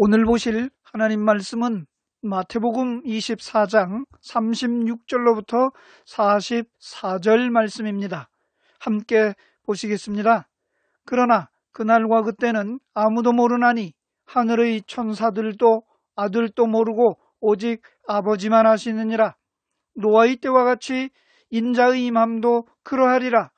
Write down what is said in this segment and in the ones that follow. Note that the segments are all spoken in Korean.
오늘 보실 하나님 말씀은 마태복음 24장 36절로부터 44절 말씀입니다. 함께 보시겠습니다. 그러나 그날과 그때는 아무도 모르나니 하늘의 천사들도 아들도 모르고 오직 아버지만 아시느니라. 노아의 때와 같이 인자의 임함도 그러하리라.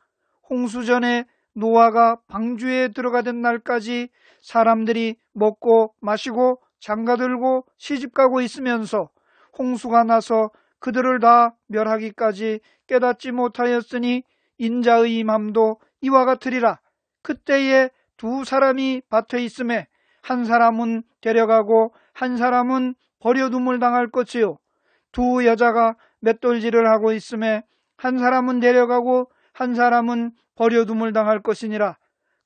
홍수전에 노아가 방주에 들어가던 날까지 사람들이 먹고 마시고 장가들고 시집가고 있으면서 홍수가 나서 그들을 다 멸하기까지 깨닫지 못하였으니 인자의 임함도 이와 같으리라. 그때에 두 사람이 밭에 있음에 한 사람은 데려가고 한 사람은 버려둠을 당할 것이요, 두 여자가 맷돌질을 하고 있음에 한 사람은 데려가고 한 사람은 버려둠을 당할 것이니라.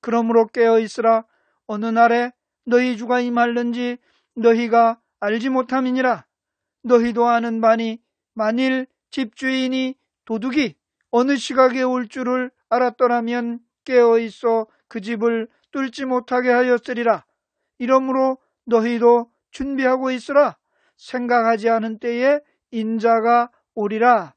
그러므로 깨어있으라. 어느 날에 너희 주가 임할는지 너희가 알지 못함이니라. 너희도 아는 바니 만일 집주인이 도둑이 어느 시각에 올 줄을 알았더라면 깨어있어 그 집을 뚫지 못하게 하였으리라. 이러므로 너희도 준비하고 있으라. 생각하지 않은 때에 인자가 오리라.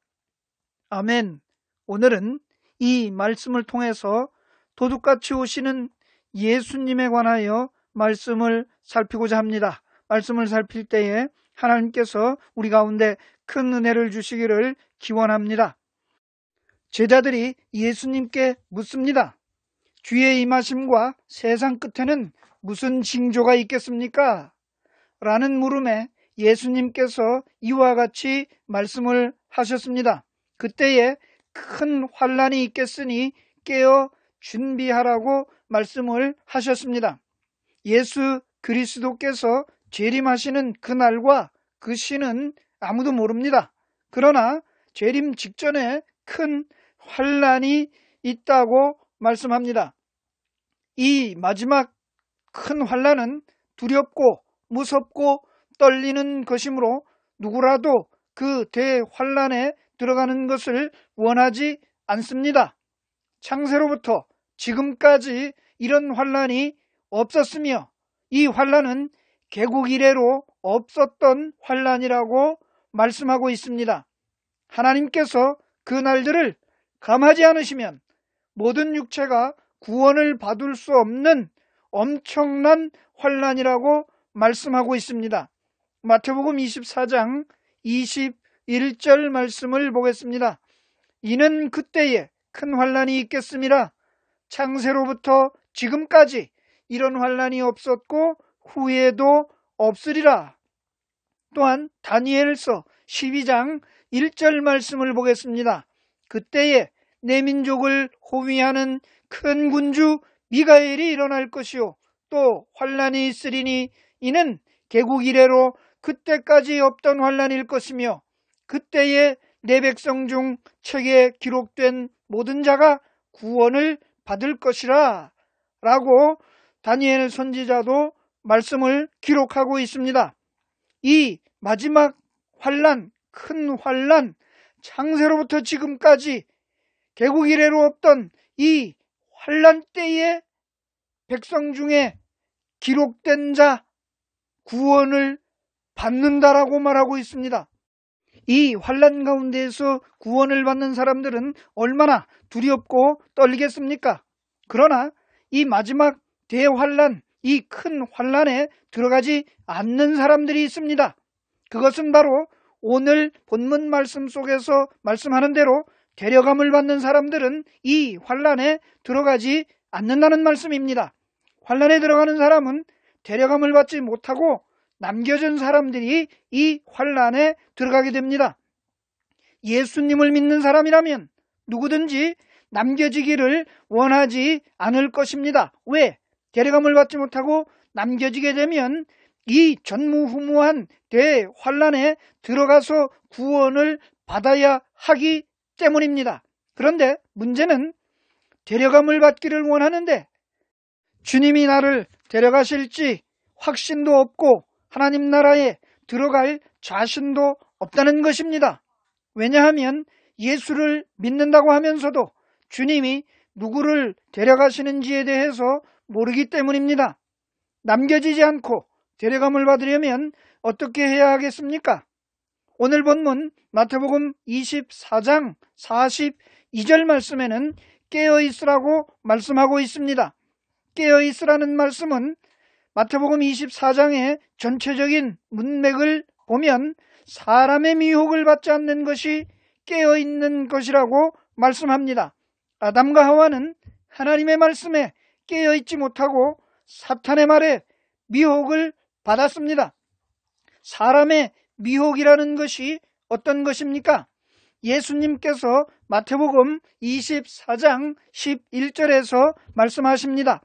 아멘. 오늘은 이 말씀을 통해서 도둑같이 오시는 예수님에 관하여 말씀을 살피고자 합니다. 말씀을 살필 때에 하나님께서 우리 가운데 큰 은혜를 주시기를 기원합니다. 제자들이 예수님께 묻습니다. 주의 임하심과 세상 끝에는 무슨 징조가 있겠습니까? 라는 물음에 예수님께서 이와 같이 말씀을 하셨습니다. 그때에 큰 환난이 있겠으니 깨어 준비하라고 말씀을 하셨습니다. 예수 그리스도께서 재림하시는 그날과 그 시는 아무도 모릅니다. 그러나 재림 직전에 큰 환난이 있다고 말씀합니다. 이 마지막 큰 환난은 두렵고 무섭고 떨리는 것이므로 누구라도 그 대환난에 들어가는 것을 원하지 않습니다. 창세로부터 지금까지 이런 환난이 없었으며 이 환난은 개국 이래로 없었던 환난이라고 말씀하고 있습니다. 하나님께서 그 날들을 감하지 않으시면 모든 육체가 구원을 받을 수 없는 엄청난 환난이라고 말씀하고 있습니다. 마태복음 24장 21절 말씀을 보겠습니다. 이는 그때에 큰 환난이 있겠음이라. 창세로부터 지금까지 이런 환난이 없었고 후에도 없으리라. 또한 다니엘서 12장 1절 말씀을 보겠습니다. 그때에 내 민족을 호위하는 큰 군주 미가엘이 일어날 것이요, 또 환난이 있으리니 이는 개국 이래로 그때까지 없던 환난일 것이며 그때에 내 백성 중 책에 기록된 모든 자가 구원을 받을 것이라 라고 다니엘 선지자도 말씀을 기록하고 있습니다. 이 마지막 환난, 큰 환난, 창세로부터 지금까지 개국 이래로 없던 이 환난 때에 백성 중에 기록된 자 구원을 받는다라고 말하고 있습니다. 이 환난 가운데에서 구원을 받는 사람들은 얼마나 두렵고 떨리겠습니까? 그러나 이 마지막 대환난, 이 큰 환난에 들어가지 않는 사람들이 있습니다. 그것은 바로 오늘 본문 말씀 속에서 말씀하는 대로 데려감을 받는 사람들은 이 환난에 들어가지 않는다는 말씀입니다. 환난에 들어가는 사람은 데려감을 받지 못하고 남겨진 사람들이 이 환난에 들어가게 됩니다. 예수님을 믿는 사람이라면 누구든지 남겨지기를 원하지 않을 것입니다. 왜? 데려감을 받지 못하고 남겨지게 되면 이 전무후무한 대환난에 들어가서 구원을 받아야 하기 때문입니다. 그런데 문제는 데려감을 받기를 원하는데 주님이 나를 데려가실지 확신도 없고 하나님 나라에 들어갈 자신도 없다는 것입니다. 왜냐하면 예수를 믿는다고 하면서도 주님이 누구를 데려가시는지에 대해서 모르기 때문입니다. 남겨지지 않고 데려감을 받으려면 어떻게 해야 하겠습니까? 오늘 본문 마태복음 24장 42절 말씀에는 깨어있으라고 말씀하고 있습니다. 깨어있으라는 말씀은 마태복음 24장의 전체적인 문맥을 보면 사람의 미혹을 받지 않는 것이 깨어있는 것이라고 말씀합니다. 아담과 하와는 하나님의 말씀에 깨어있지 못하고 사탄의 말에 미혹을 받았습니다. 사람의 미혹이라는 것이 어떤 것입니까? 예수님께서 마태복음 24장 11절에서 말씀하십니다.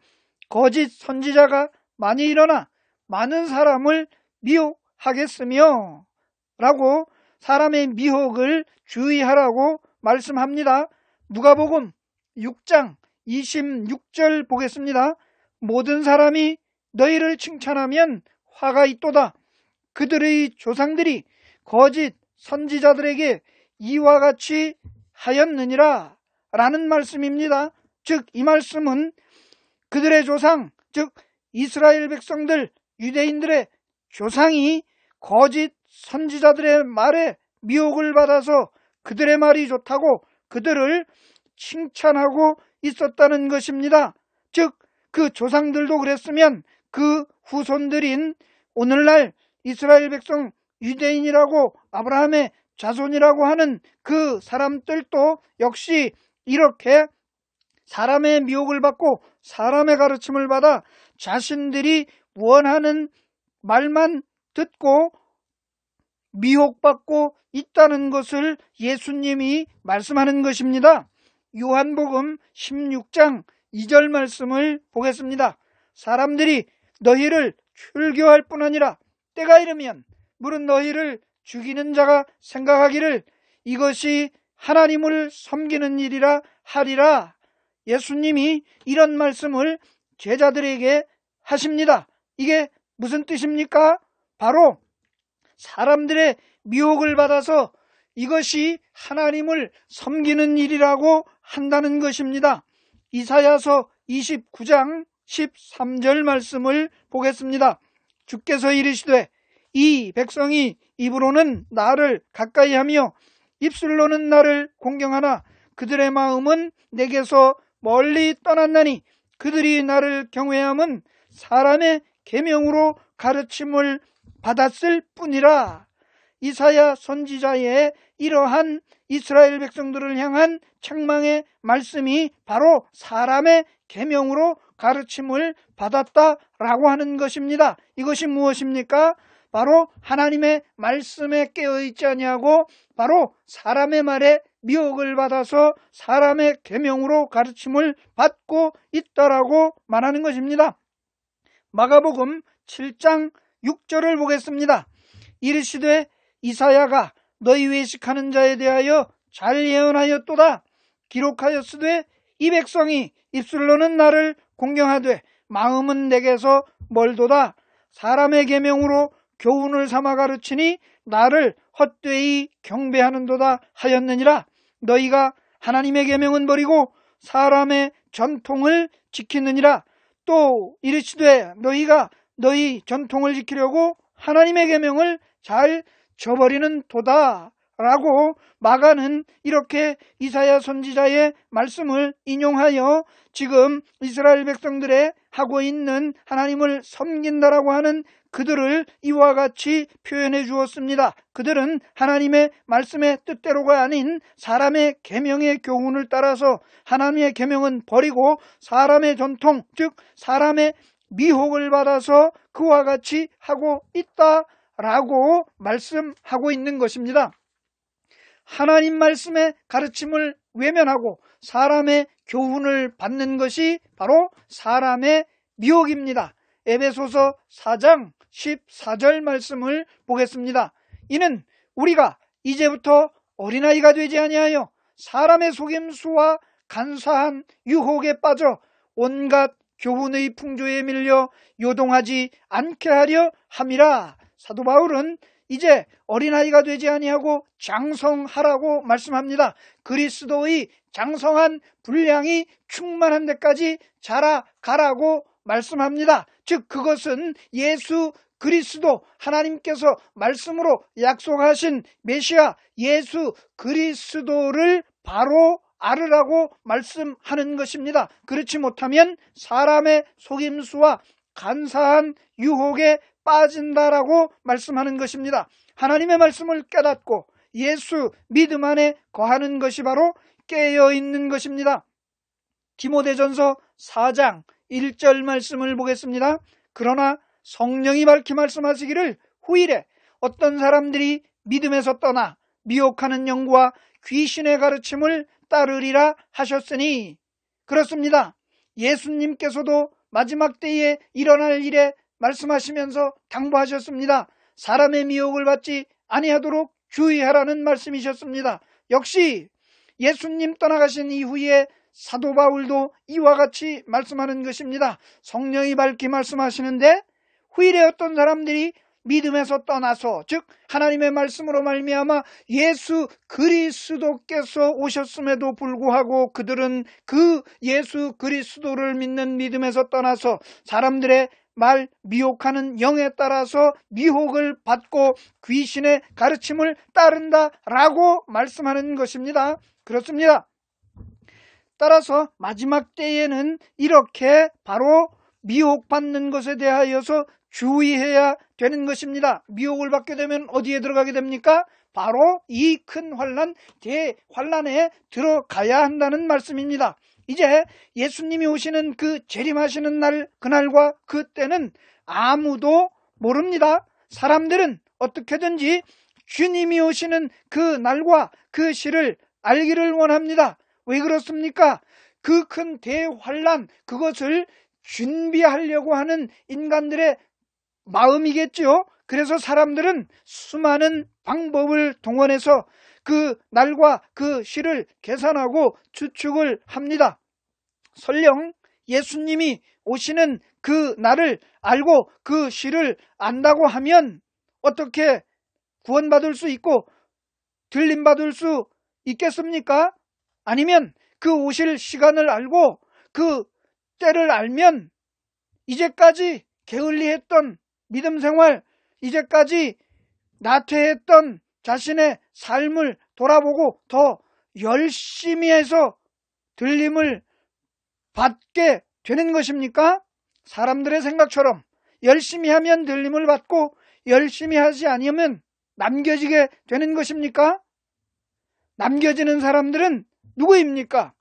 거짓 선지자가 많이 일어나 많은 사람을 미혹하겠으며 라고 사람의 미혹을 주의하라고 말씀합니다. 누가복음 6장 26절 보겠습니다. 모든 사람이 너희를 칭찬하면 화가 있도다. 그들의 조상들이 거짓 선지자들에게 이와 같이 하였느니라 라는 말씀입니다. 즉 이 말씀은 그들의 조상, 즉 이스라엘 백성들, 유대인들의 조상이 거짓 선지자들의 말에 미혹을 받아서 그들의 말이 좋다고 그들을 칭찬하고 있었다는 것입니다. 즉 그 조상들도 그랬으면 그 후손들인 오늘날 이스라엘 백성 유대인이라고 아브라함의 자손이라고 하는 그 사람들도 역시 이렇게 사람의 미혹을 받고 사람의 가르침을 받아 자신들이 원하는 말만 듣고 미혹받고 있다는 것을 예수님이 말씀하는 것입니다. 요한복음 16장 2절 말씀을 보겠습니다. 사람들이 너희를 출교할 뿐 아니라 때가 이르면 물은 너희를 죽이는 자가 생각하기를 이것이 하나님을 섬기는 일이라 하리라. 예수님이 이런 말씀을 제자들에게 하십니다. 이게 무슨 뜻입니까? 바로 사람들의 미혹을 받아서 이것이 하나님을 섬기는 일이라고 한다는 것입니다. 이사야서 29장 13절 말씀을 보겠습니다. 주께서 이르시되 이 백성이 입으로는 나를 가까이하며 입술로는 나를 공경하나 그들의 마음은 내게서 멀리 떠났나니 그들이 나를 경외함은 사람의 계명으로 가르침을 받았을 뿐이라. 이사야 선지자의 이러한 이스라엘 백성들을 향한 책망의 말씀이 바로 사람의 계명으로 가르침을 받았다라고 하는 것입니다. 이것이 무엇입니까? 바로 하나님의 말씀에 깨어있지 아니하고 바로 사람의 말에 미혹을 받아서 사람의 계명으로 가르침을 받고 있다라고 말하는 것입니다. 마가복음 7장 6절을 보겠습니다. 이르시되 이사야가 너희 외식하는 자에 대하여 잘 예언하였도다. 기록하였으되 이 백성이 입술로는 나를 공경하되 마음은 내게서 멀도다. 사람의 계명으로 교훈을 삼아 가르치니 나를 헛되이 경배하는도다 하였느니라. 너희가 하나님의 계명은 버리고 사람의 전통을 지키느니라. 또 이르시되 너희가 너희 전통을 지키려고 하나님의 계명을 잘 저버리는 도다 라고 마가는 이렇게 이사야 선지자의 말씀을 인용하여 지금 이스라엘 백성들의 하고 있는 하나님을 섬긴다라고 하는 그들을 이와 같이 표현해 주었습니다. 그들은 하나님의 말씀의 뜻대로가 아닌 사람의 계명의 교훈을 따라서 하나님의 계명은 버리고 사람의 전통, 즉 사람의 미혹을 받아서 그와 같이 하고 있다라고 말씀하고 있는 것입니다. 하나님 말씀의 가르침을 외면하고 사람의 교훈을 받는 것이 바로 사람의 미혹입니다. 에베소서 4장 14절 말씀을 보겠습니다. 이는 우리가 이제부터 어린아이가 되지 아니하여 사람의 속임수와 간사한 유혹에 빠져 온갖 교훈의 풍조에 밀려 요동하지 않게 하려 함이라. 사도 바울은 이제 어린아이가 되지 아니하고 장성하라고 말씀합니다. 그리스도의 장성한 분량이 충만한 데까지 자라가라고 말씀합니다. 즉 그것은 예수 그리스도, 하나님께서 말씀으로 약속하신 메시아 예수 그리스도를 바로 알으라고 말씀하는 것입니다. 그렇지 못하면 사람의 속임수와 간사한 유혹에 빠진다라고 말씀하는 것입니다. 하나님의 말씀을 깨닫고 예수 믿음 안에 거하는 것이 바로 깨어있는 것입니다. 디모데전서 4장 1절 말씀을 보겠습니다. 그러나 성령이 밝히 말씀하시기를 후일에 어떤 사람들이 믿음에서 떠나 미혹하는 영과 귀신의 가르침을 따르리라 하셨으니, 그렇습니다. 예수님께서도 마지막 때에 일어날 일에 말씀하시면서 당부하셨습니다. 사람의 미혹을 받지 아니하도록 주의하라는 말씀이셨습니다. 역시 예수님 떠나가신 이후에 사도 바울도 이와 같이 말씀하는 것입니다. 성령이 밝히 말씀하시는데 후일에 어떤 사람들이 믿음에서 떠나서, 즉 하나님의 말씀으로 말미암아 예수 그리스도께서 오셨음에도 불구하고 그들은 그 예수 그리스도를 믿는 믿음에서 떠나서 사람들의 말 미혹하는 영에 따라서 미혹을 받고 귀신의 가르침을 따른다라고 말씀하는 것입니다. 그렇습니다. 따라서 마지막 때에는 이렇게 바로 미혹받는 것에 대하여서 주의해야 되는 것입니다. 미혹을 받게 되면 어디에 들어가게 됩니까? 바로 이 큰 환난, 대환난에 들어가야 한다는 말씀입니다. 이제 예수님이 오시는 그 재림하시는 날, 그날과 그때는 아무도 모릅니다. 사람들은 어떻게든지 주님이 오시는 그 날과 그 시를 알기를 원합니다. 왜 그렇습니까? 그 큰 대환난, 그것을 준비하려고 하는 인간들의 마음이겠죠. 그래서 사람들은 수많은 방법을 동원해서 그 날과 그 시를 계산하고 추측을 합니다. 설령 예수님이 오시는 그 날을 알고 그 시를 안다고 하면 어떻게 구원받을 수 있고 들림받을 수 있겠습니까? 아니면 그 오실 시간을 알고 그 때를 알면 이제까지 게을리했던 믿음 생활, 이제까지 나태했던 자신의 삶을 돌아보고 더 열심히 해서 들림을 받게 되는 것입니까? 사람들의 생각처럼 열심히 하면 들림을 받고 열심히 하지 않으면 남겨지게 되는 것입니까? 남겨지는 사람들은 누구입니까?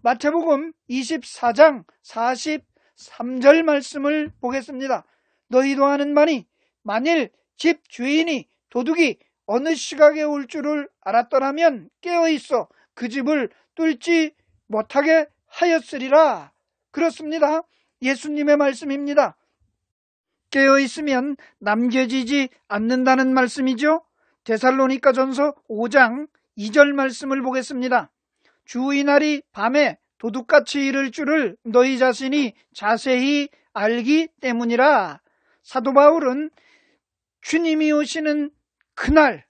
마태복음 24장 43절 말씀을 보겠습니다. 너희도 아는 바니 만일 집 주인이 도둑이 어느 시각에 올 줄을 알았더라면 깨어있어 그 집을 뚫지 못하게 하였으리라. 그렇습니다. 예수님의 말씀입니다. 깨어있으면 남겨지지 않는다는 말씀이죠. 데살로니가전서 5장 2절 말씀을 보겠습니다. 주의 날이 밤에 도둑같이 이를 줄을 너희 자신이 자세히 알기 때문이라. 사도 바울은 주님이 오시는 그날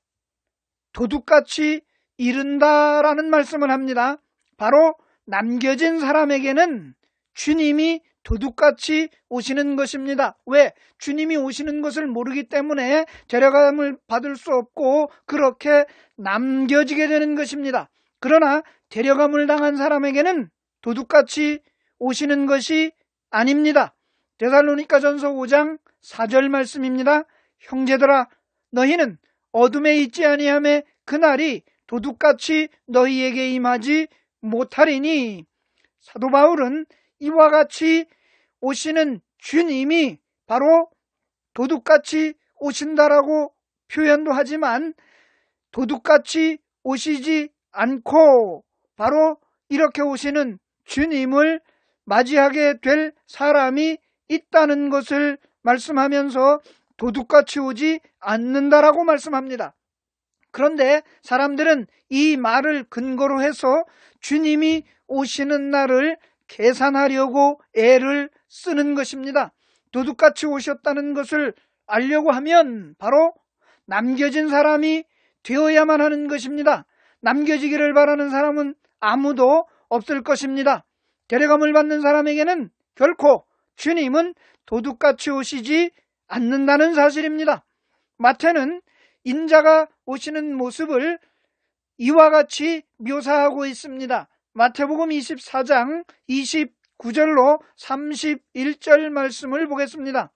도둑같이 이른다라는 말씀을 합니다. 바로 남겨진 사람에게는 주님이 도둑같이 오시는 것입니다. 왜? 주님이 오시는 것을 모르기 때문에 데려감을 받을 수 없고 그렇게 남겨지게 되는 것입니다. 그러나 데려감을 당한 사람에게는 도둑같이 오시는 것이 아닙니다. 데살로니가전서 5장 4절 말씀입니다. 형제들아 너희는 어둠에 있지 아니하매 그날이 도둑같이 너희에게 임하지 못하리니. 사도 바울은 이와 같이 오시는 주님이 바로 도둑같이 오신다라고 표현도 하지만 도둑같이 오시지 않고 바로 이렇게 오시는 주님을 맞이하게 될 사람이 있다는 것을 말씀하면서 도둑같이 오지 않는다라고 말씀합니다. 그런데 사람들은 이 말을 근거로 해서 주님이 오시는 날을 계산하려고 애를 쓰는 것입니다. 도둑같이 오셨다는 것을 알려고 하면 바로 남겨진 사람이 되어야만 하는 것입니다. 남겨지기를 바라는 사람은 아무도 없을 것입니다. 데려감을 받는 사람에게는 결코 주님은 도둑같이 오시지 않는다는 사실입니다. 마태는 인자가 오시는 모습을 이와 같이 묘사하고 있습니다. 마태복음 24장 29절로 31절 말씀을 보겠습니다.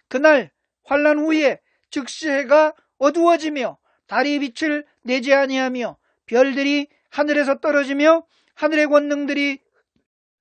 그날 환난 후에 즉시 해가 어두워지며 달이 빛을 내지 아니하며 별들이 하늘에서 떨어지며 하늘의 권능들이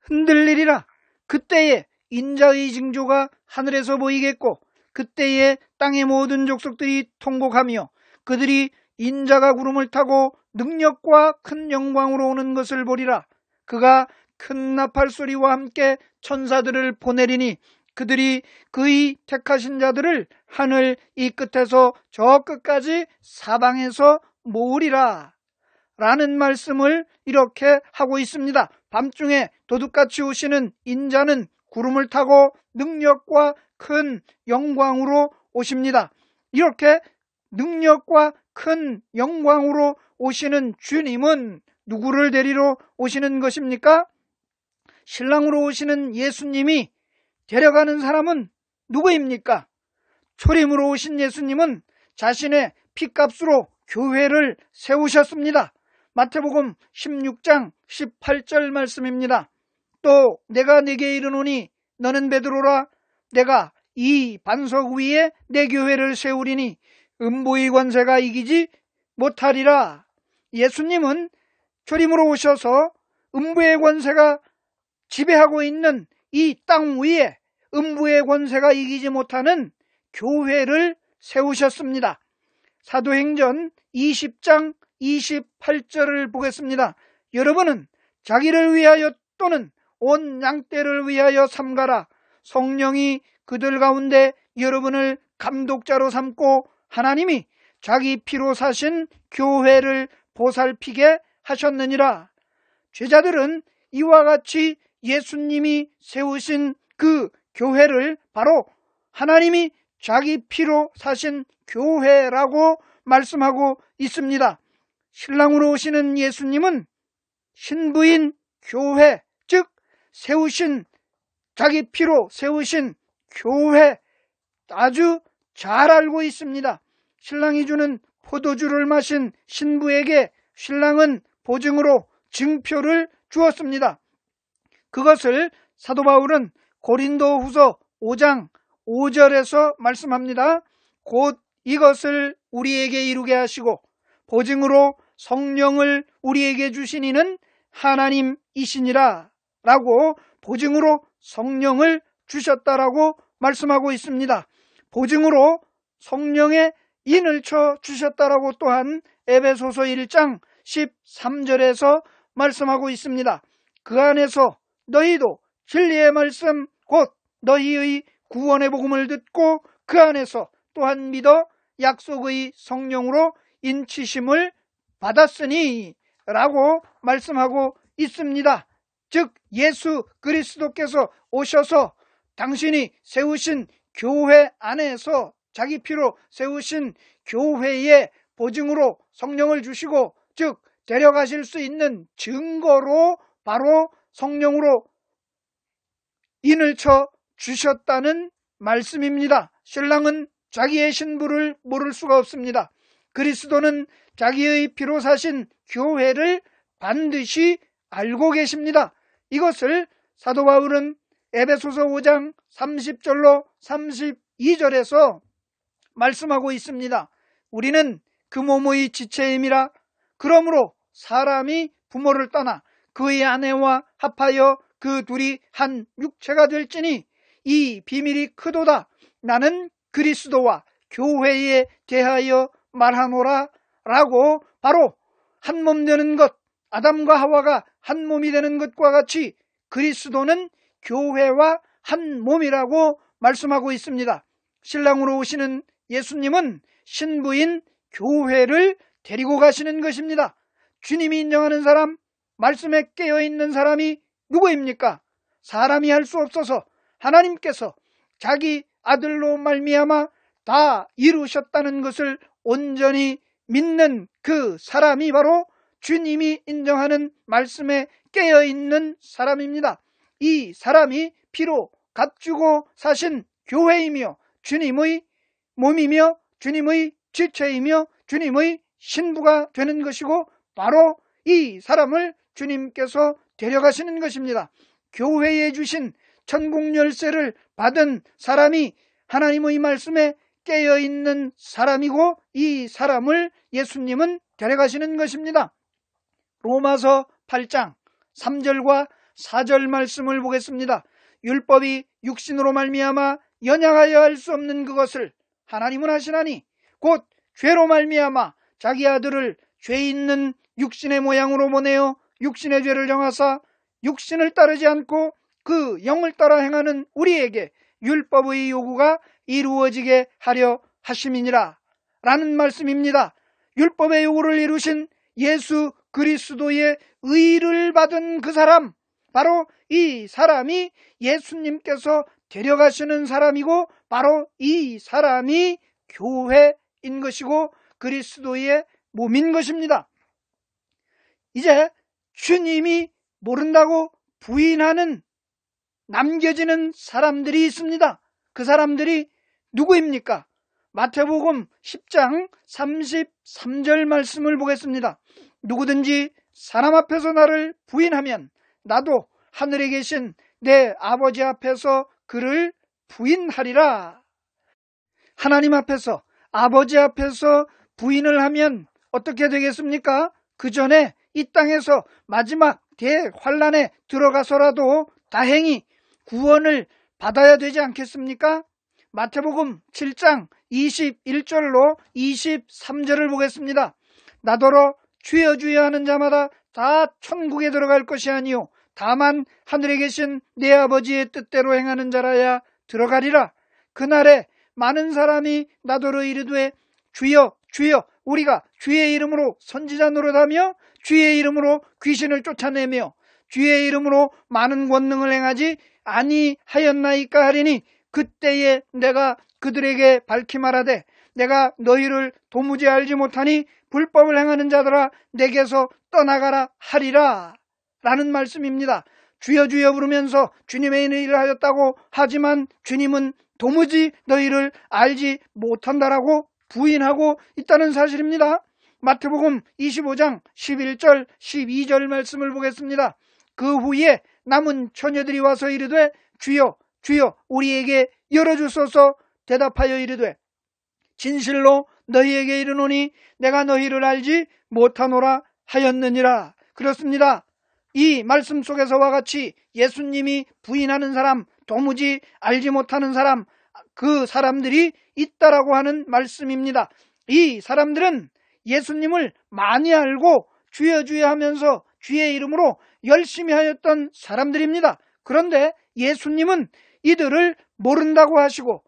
흔들리리라. 그때에 인자의 징조가 하늘에서 보이겠고 그때에 땅의 모든 족속들이 통곡하며 그들이 인자가 구름을 타고 능력과 큰 영광으로 오는 것을 보리라. 그가 큰 나팔 소리와 함께 천사들을 보내리니 그들이 그의 택하신 자들을 하늘 이 끝에서 저 끝까지 사방에서 모으리라 라는 말씀을 이렇게 하고 있습니다. 밤중에 도둑같이 오시는 인자는 구름을 타고 능력과 큰 영광으로 오십니다. 이렇게 능력과 큰 영광으로 오시는 주님은 누구를 데리러 오시는 것입니까? 신랑으로 오시는 예수님이 데려가는 사람은 누구입니까? 초림으로 오신 예수님은 자신의 피값으로 교회를 세우셨습니다. 마태복음 16장 18절 말씀입니다. 또 내가 네게 이르노니 너는 베드로라. 내가 이 반석 위에 내 교회를 세우리니 음부의 권세가 이기지 못하리라. 예수님은 초림으로 오셔서 음부의 권세가 지배하고 있는 이 땅 위에 음부의 권세가 이기지 못하는 교회를 세우셨습니다. 사도행전 20장 28절을 보겠습니다. 여러분은 자기를 위하여 또는 온 양떼를 위하여 삼가라. 성령이 그들 가운데 여러분을 감독자로 삼고 하나님이 자기 피로 사신 교회를 보살피게 하셨느니라. 제자들은 이와 같이 예수님이 세우신 그 교회를 바로 하나님이 자기 피로 사신 교회라고 말씀하고 있습니다. 신랑으로 오시는 예수님은 신부인 교회, 즉 세우신 자기 피로 세우신 교회 아주 잘 알고 있습니다. 신랑이 주는 포도주를 마신 신부에게 신랑은 보증으로 증표를 주었습니다. 그것을 사도 바울은 고린도 후서 5장 5절에서 말씀합니다. 곧 이것을 우리에게 이루게 하시고 보증으로 성령을 우리에게 주신 이는 하나님이시니라 라고 보증으로 성령을 주셨다라고 말씀하고 있습니다. 보증으로 성령의 인을 쳐 주셨다라고 또한 에베소서 1장 13절에서 말씀하고 있습니다. 그 안에서 너희도 진리의 말씀 곧 너희의 구원의 복음을 듣고 그 안에서 또한 믿어 약속의 성령으로 인치심을 받았으니 라고 말씀하고 있습니다. 즉 예수 그리스도께서 오셔서 당신이 세우신 교회 안에서 자기 피로 세우신 교회의 보증으로 성령을 주시고 즉 데려가실 수 있는 증거로 바로 성령으로 인을 쳐 주셨다는 말씀입니다. 신랑은 자기의 신부를 모를 수가 없습니다. 그리스도는 자기의 피로 사신 교회를 반드시 알고 계십니다. 이것을 사도 바울은 에베소서 5장 30절로 32절에서 말씀하고 있습니다. 우리는 그 몸의 지체임이라. 그러므로 사람이 부모를 떠나 그의 아내와 합하여 그 둘이 한 육체가 될지니 이 비밀이 크도다. 나는 그리스도와 교회에 대하여 말하노라 라고 바로 한 몸 되는 것, 아담과 하와가 한 몸이 되는 것과 같이 그리스도는 교회와 한 몸이라고 말씀하고 있습니다. 신랑으로 오시는 예수님은 신부인 교회를 데리고 가시는 것입니다. 주님이 인정하는 사람, 말씀에 깨어있는 사람이 누구입니까? 사람이 할 수 없어서 하나님께서 자기 아들로 말미암아 다 이루셨다는 것을 온전히 믿는 그 사람이 바로 주님이 인정하는 말씀에 깨어있는 사람입니다. 이 사람이 피로 값주고 사신 교회이며 주님의 몸이며 주님의 지체이며 주님의 신부가 되는 것이고 바로 이 사람을 주님께서 데려가시는 것입니다. 교회에 주신 천국 열쇠를 받은 사람이 하나님의 말씀에 깨어있는 사람이고 이 사람을 예수님은 데려가시는 것입니다. 로마서 8장 3절과 4절 말씀을 보겠습니다. 율법이 육신으로 말미암아 연약하여 할 수 없는 그것을 하나님은 하시나니 곧 죄로 말미암아 자기 아들을 죄 있는 육신의 모양으로 보내어 육신의 죄를 정하사 육신을 따르지 않고 그 영을 따라 행하는 우리에게 율법의 요구가 이루어지게 하려 하심이니라 라는 말씀입니다. 율법의 요구를 이루신 예수 그리스도의 의를 받은 그 사람, 바로 이 사람이 예수님께서 데려가시는 사람이고 바로 이 사람이 교회인 것이고 그리스도의 몸인 것입니다. 이제 주님이 모른다고 부인하는 남겨지는 사람들이 있습니다. 그 사람들이 누구입니까? 마태복음 10장 33절 말씀을 보겠습니다. 누구든지 사람 앞에서 나를 부인하면 나도 하늘에 계신 내 아버지 앞에서 그를 부인하리라. 하나님 앞에서, 아버지 앞에서 부인을 하면 어떻게 되겠습니까? 그 전에 이 땅에서 마지막 대환란에 들어가서라도 다행히 구원을 받아야 되지 않겠습니까? 마태복음 7장 21절로 23절을 보겠습니다. 나더러 주여 주여 하는 자마다 다 천국에 들어갈 것이 아니요 다만 하늘에 계신 내 아버지의 뜻대로 행하는 자라야 들어가리라. 그날에 많은 사람이 나더러 이르되 주여 주여 우리가 주의 이름으로 선지자 노릇하며 주의 이름으로 귀신을 쫓아내며 주의 이름으로 많은 권능을 행하지 아니하였나이까 하리니 그때에 내가 그들에게 밝히 말하되 내가 너희를 도무지 알지 못하니 불법을 행하는 자들아 내게서 떠나가라 하리라 라는 말씀입니다. 주여 주여 부르면서 주님의 일을 하였다고 하지만 주님은 도무지 너희를 알지 못한다라고 부인하고 있다는 사실입니다. 마태복음 25장 11절 12절 말씀을 보겠습니다. 그 후에 남은 처녀들이 와서 이르되 주여 주여 우리에게 열어주소서. 대답하여 이르되 진실로 너희에게 이르노니 내가 너희를 알지 못하노라 하였느니라. 그렇습니다. 이 말씀 속에서와 같이 예수님이 부인하는 사람, 도무지 알지 못하는 사람, 그 사람들이 있다라고 하는 말씀입니다. 이 사람들은 예수님을 많이 알고 주여 주여 하면서 주의 이름으로 열심히 하였던 사람들입니다. 그런데 예수님은 이들을 모른다고 하시고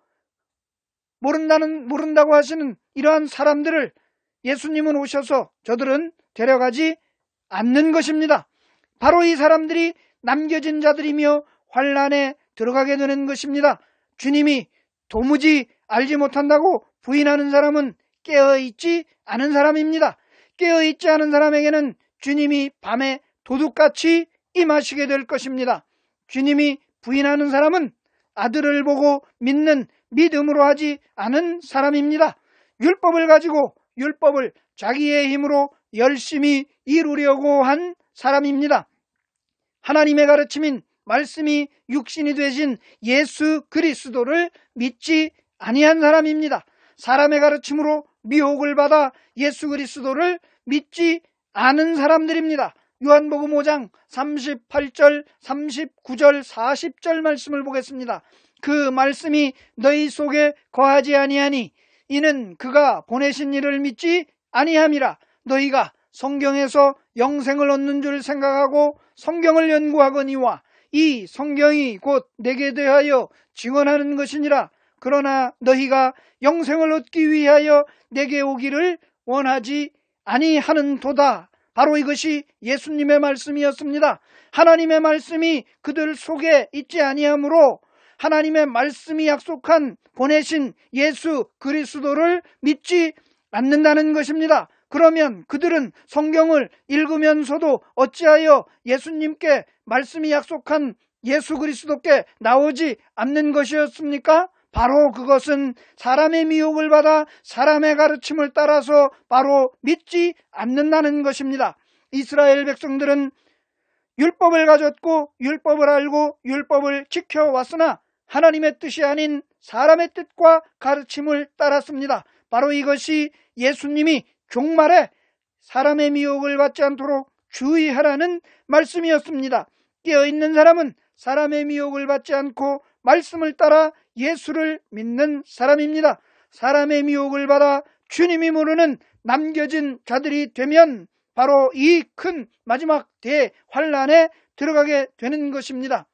모른다고 하시는 이러한 사람들을 예수님은 오셔서 저들은 데려가지 않는 것입니다. 바로 이 사람들이 남겨진 자들이며 환란에 들어가게 되는 것입니다. 주님이 도무지 알지 못한다고 부인하는 사람은 깨어있지 않은 사람입니다. 깨어있지 않은 사람에게는 주님이 밤에 도둑같이 임하시게 될 것입니다. 주님이 부인하는 사람은 아들을 보고 믿는 믿음으로 하지 않은 사람입니다. 율법을 가지고 율법을 자기의 힘으로 열심히 이루려고 한 사람입니다. 하나님의 가르침인 말씀이 육신이 되신 예수 그리스도를 믿지 아니한 사람입니다. 사람의 가르침으로 미혹을 받아 예수 그리스도를 믿지 않은 사람들입니다. 요한복음 5장 38절, 39절, 40절 말씀을 보겠습니다. 그 말씀이 너희 속에 거하지 아니하니 이는 그가 보내신 이를 믿지 아니함이라. 너희가 성경에서 영생을 얻는 줄 생각하고 성경을 연구하거니와 이 성경이 곧 내게 대하여 증언하는 것이니라. 그러나 너희가 영생을 얻기 위하여 내게 오기를 원하지 아니하는도다. 바로 이것이 예수님의 말씀이었습니다. 하나님의 말씀이 그들 속에 있지 아니하므로 하나님의 말씀이 약속한 보내신 예수 그리스도를 믿지 않는다는 것입니다. 그러면 그들은 성경을 읽으면서도 어찌하여 예수님께 말씀이 약속한 예수 그리스도께 나오지 않는 것이었습니까? 바로 그것은 사람의 미혹을 받아 사람의 가르침을 따라서 바로 믿지 않는다는 것입니다. 이스라엘 백성들은 율법을 가졌고 율법을 알고 율법을 지켜왔으나 하나님의 뜻이 아닌 사람의 뜻과 가르침을 따랐습니다. 바로 이것이 예수님이 종말에 사람의 미혹을 받지 않도록 주의하라는 말씀이었습니다. 깨어있는 사람은 사람의 미혹을 받지 않고 말씀을 따라 예수를 믿는 사람입니다. 사람의 미혹을 받아 주님이 모르는 남겨진 자들이 되면 바로 이 큰 마지막 대환란에 들어가게 되는 것입니다.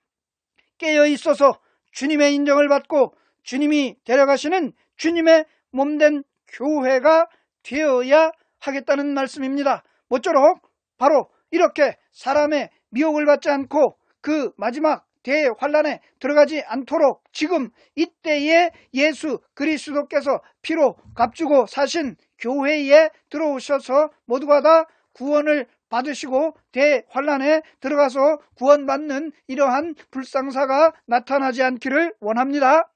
깨어있어서 주님의 인정을 받고 주님이 데려가시는 주님의 몸된 교회가 되어야 하겠다는 말씀입니다. 모쪼록 바로 이렇게 사람의 미혹을 받지 않고 그 마지막 대환란에 들어가지 않도록 지금 이때에 예수 그리스도께서 피로 값주고 사신 교회에 들어오셔서 모두가 다 구원을 받으시고 대환란에 들어가서 구원받는 이러한 불상사가 나타나지 않기를 원합니다.